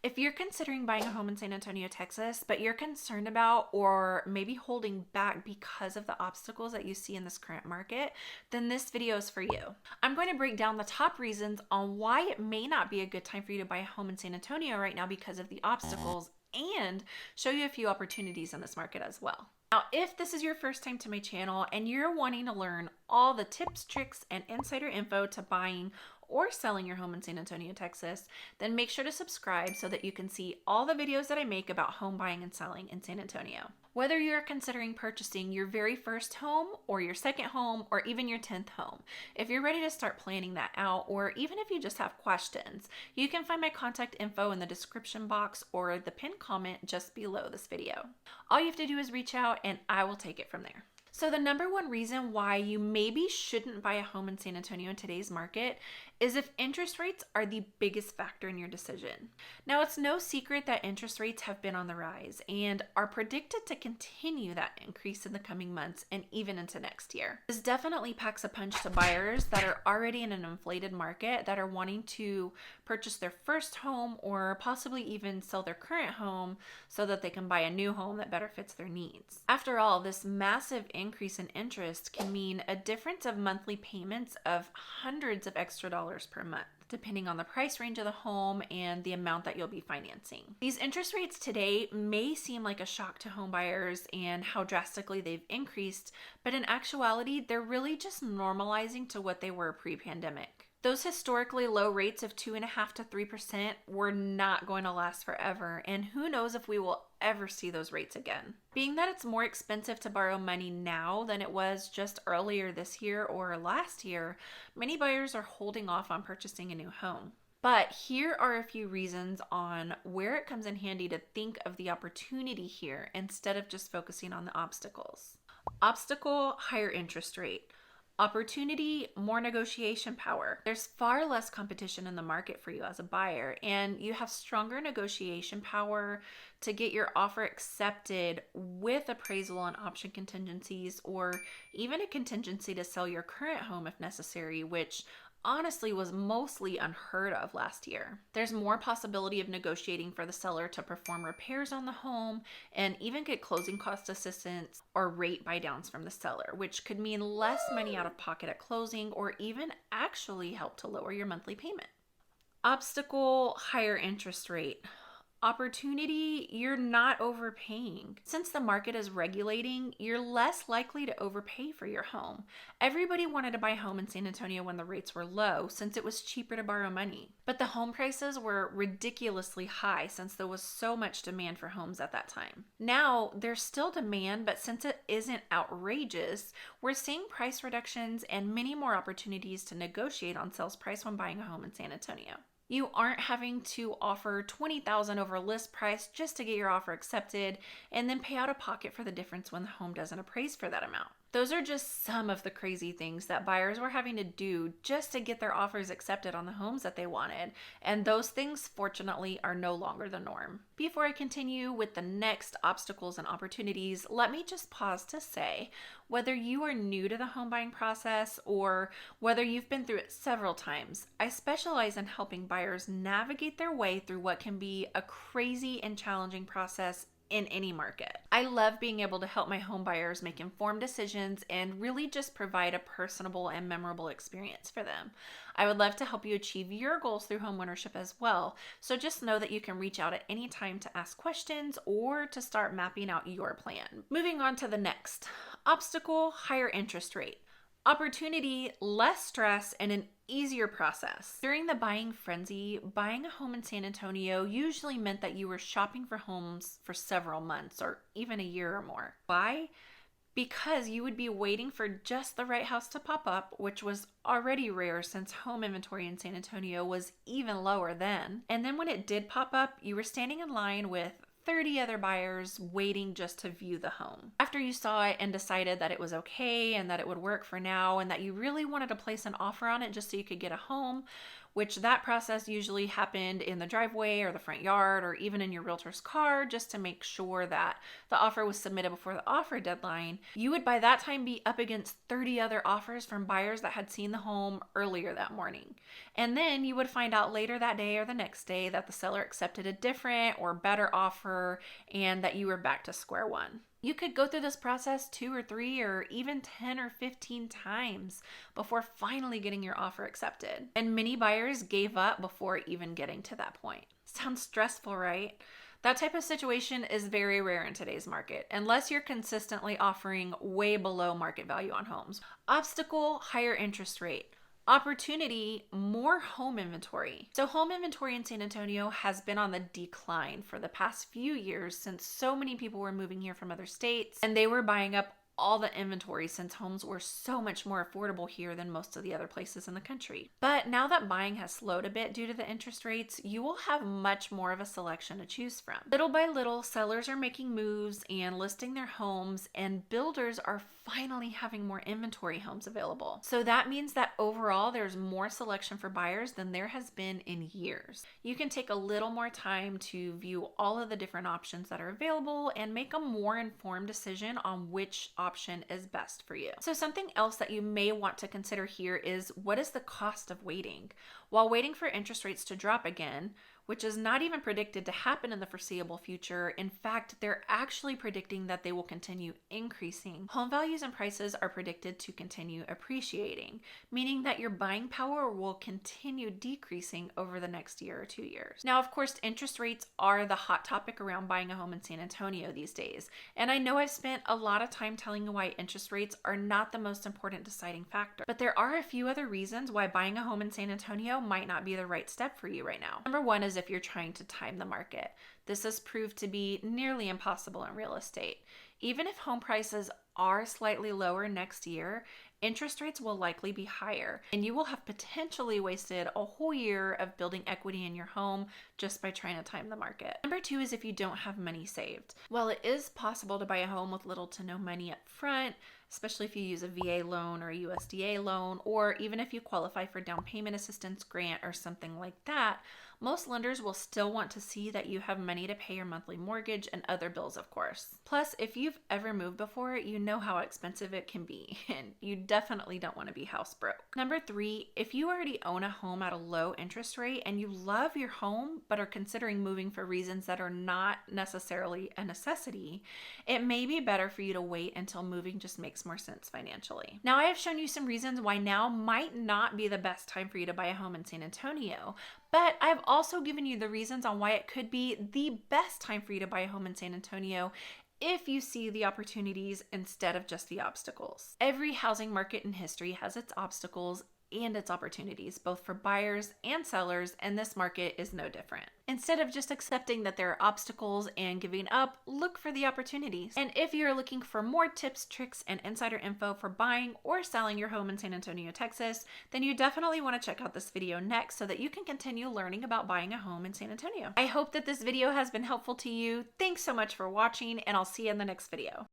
If you're considering buying a home in San Antonio, Texas, but you're concerned about or maybe holding back because of the obstacles that you see in this current market, then this video is for you. I'm going to break down the top reasons on why it may not be a good time for you to buy a home in San Antonio right now because of the obstacles, and show you a few opportunities in this market as well. Now, if this is your first time to my channel and you're wanting to learn all the tips, tricks, and insider info to buying or selling your home in San Antonio, Texas, then make sure to subscribe so that you can see all the videos that I make about home buying and selling in San Antonio. Whether you're considering purchasing your very first home or your second home or even your 10th home, if you're ready to start planning that out, or even if you just have questions, you can find my contact info in the description box or the pinned comment just below this video. All you have to do is reach out and I will take it from there. So the number one reason why you maybe shouldn't buy a home in San Antonio in today's market is if interest rates are the biggest factor in your decision. Now, it's no secret that interest rates have been on the rise and are predicted to continue that increase in the coming months and even into next year. This definitely packs a punch to buyers that are already in an inflated market, that are wanting to purchase their first home or possibly even sell their current home so that they can buy a new home that better fits their needs. After all, this massive increase in interest can mean a difference of monthly payments of hundreds of extra dollars per month, depending on the price range of the home and the amount that you'll be financing. These interest rates today may seem like a shock to home buyers and how drastically they've increased, but in actuality, they're really just normalizing to what they were pre-pandemic. Those historically low rates of 2.5% to 3% were not going to last forever, and who knows if we will ever see those rates again. Being that it's more expensive to borrow money now than it was just earlier this year or last year, many buyers are holding off on purchasing a new home. But here are a few reasons on where it comes in handy to think of the opportunity here instead of just focusing on the obstacles. Obstacle: higher interest rate. Opportunity: more negotiation power. There's far less competition in the market for you as a buyer, and you have stronger negotiation power to get your offer accepted with appraisal and option contingencies, or even a contingency to sell your current home if necessary, which honestly was mostly unheard of last year. There's more possibility of negotiating for the seller to perform repairs on the home and even get closing cost assistance or rate buy downs from the seller, which could mean less money out of pocket at closing or even actually help to lower your monthly payment. Obstacle: higher interest rate. Opportunity: you're not overpaying. Since the market is regulating, you're less likely to overpay for your home. Everybody wanted to buy a home in San Antonio when the rates were low, since it was cheaper to borrow money. But the home prices were ridiculously high since there was so much demand for homes at that time. Now, there's still demand, but since it isn't outrageous, we're seeing price reductions and many more opportunities to negotiate on sales price when buying a home in San Antonio. You aren't having to offer $20,000 over list price just to get your offer accepted and then pay out of pocket for the difference when the home doesn't appraise for that amount. Those are just some of the crazy things that buyers were having to do just to get their offers accepted on the homes that they wanted, and those things fortunately are no longer the norm. Before I continue with the next obstacles and opportunities, let me just pause to say, whether you are new to the home buying process or whether you've been through it several times, I specialize in helping buyers navigate their way through what can be a crazy and challenging process in any market. I love being able to help my home buyers make informed decisions and really just provide a personable and memorable experience for them. I would love to help you achieve your goals through homeownership as well. So just know that you can reach out at any time to ask questions or to start mapping out your plan. Moving on to the next obstacle: higher interest rate. Opportunity: less stress and an easier process. During the buying frenzy, buying a home in San Antonio usually meant that you were shopping for homes for several months or even a year or more. Why? Because you would be waiting for just the right house to pop up, which was already rare since home inventory in San Antonio was even lower then. And then when it did pop up, you were standing in line with 30 other buyers waiting just to view the home. After you saw it and decided that it was okay and that it would work for now and that you really wanted to place an offer on it just so you could get a home, which that process usually happened in the driveway or the front yard or even in your realtor's car, just to make sure that the offer was submitted before the offer deadline, you would by that time be up against 30 other offers from buyers that had seen the home earlier that morning. And then you would find out later that day or the next day that the seller accepted a different or better offer and that you were back to square one. You could go through this process 2 or 3 or even 10 or 15 times before finally getting your offer accepted. And many buyers gave up before even getting to that point. Sounds stressful, right? That type of situation is very rare in today's market, unless you're consistently offering way below market value on homes. Obstacle, higher interest rate. Opportunity, more home inventory. So home inventory in San Antonio has been on the decline for the past few years since so many people were moving here from other states and they were buying up all the inventory since homes were so much more affordable here than most of the other places in the country. But now that buying has slowed a bit due to the interest rates, you will have much more of a selection to choose from. Little by little, sellers are making moves and listing their homes, and builders are finally having more inventory homes available. So that means that overall there's more selection for buyers than there has been in years. You can take a little more time to view all of the different options that are available and make a more informed decision on which option is best for you. So something else that you may want to consider here is, what is the cost of waiting? While waiting for interest rates to drop again, which is not even predicted to happen in the foreseeable future. In fact, they're actually predicting that they will continue increasing. Home values and prices are predicted to continue appreciating, meaning that your buying power will continue decreasing over the next year or 2 years. Now, of course, interest rates are the hot topic around buying a home in San Antonio these days. And I know I've spent a lot of time telling you why interest rates are not the most important deciding factor, but there are a few other reasons why buying a home in San Antonio might not be the right step for you right now. Number one is if you're trying to time the market. This has proved to be nearly impossible in real estate. Even if home prices are slightly lower next year, interest rates will likely be higher, and you will have potentially wasted a whole year of building equity in your home just by trying to time the market. Number two is if you don't have money saved. While it is possible to buy a home with little to no money up front, especially if you use a VA loan or a USDA loan, or even if you qualify for down payment assistance grant or something like that, most lenders will still want to see that you have money to pay your monthly mortgage and other bills, of course. Plus, if you've ever moved before, you know how expensive it can be, and you definitely don't want to be house broke. Number three, if you already own a home at a low interest rate and you love your home but are considering moving for reasons that are not necessarily a necessity, it may be better for you to wait until moving just makes more sense financially. Now, I have shown you some reasons why now might not be the best time for you to buy a home in San Antonio, but I've also given you the reasons on why it could be the best time for you to buy a home in San Antonio if you see the opportunities instead of just the obstacles. Every housing market in history has its obstacles and its opportunities, both for buyers and sellers, and this market is no different. Instead of just accepting that there are obstacles and giving up, look for the opportunities. And if you're looking for more tips, tricks, and insider info for buying or selling your home in San Antonio, Texas, then you definitely want to check out this video next so that you can continue learning about buying a home in San Antonio. I hope that this video has been helpful to you. Thanks so much for watching, and I'll see you in the next video.